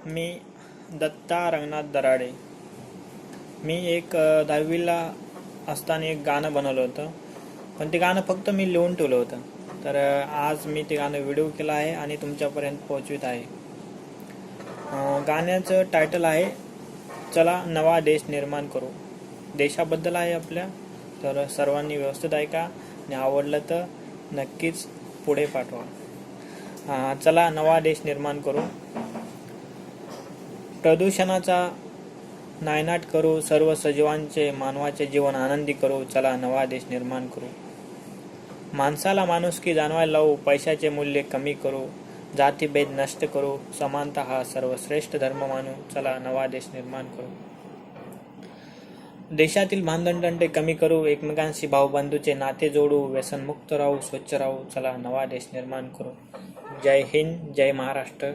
मी दत्ता रंगनाथ दराडे. मी एक 10वीला असताना एक गाणं बनवलं होतं, पण ते गाणं फक्त मी लिहून ठेवलं होतं. तर आज मी ते गाणं व्हिडिओ केलं आहे आणि तुमच्यापर्यंत पोहोचवित आहे. गाण्याचं टायटल आहे चला नवा देश निर्माण करू. देशाबद्दल आहे आपल्या. तर सर्वांनी व्यवस्थित ऐका आणि आवडलं तर नक्कीच पुढे पाठवा. चला नवा देश निर्माण करू. प्रदूषणाचा नायनाट करू, सर्व सजीवांचे मानवाचे जीवन आनंदी करू. चला नवा देश निर्माण करू. माणसाला माणुसकी जाणवायला लावू, पैशाचे मूल्य कमी करू, जातीभेद नष्ट करू, समानता हा सर्वश्रेष्ठ धर्म मानू. चला नवा देश निर्माण करू. देशातील भांडणतंटे कमी करू, एकमेकांशी भाऊबंधूचे नाते जोडू, व्यसनमुक्त राहू, स्वच्छ राहू. चला नवा देश निर्माण करू. जय हिंद, जय महाराष्ट्र.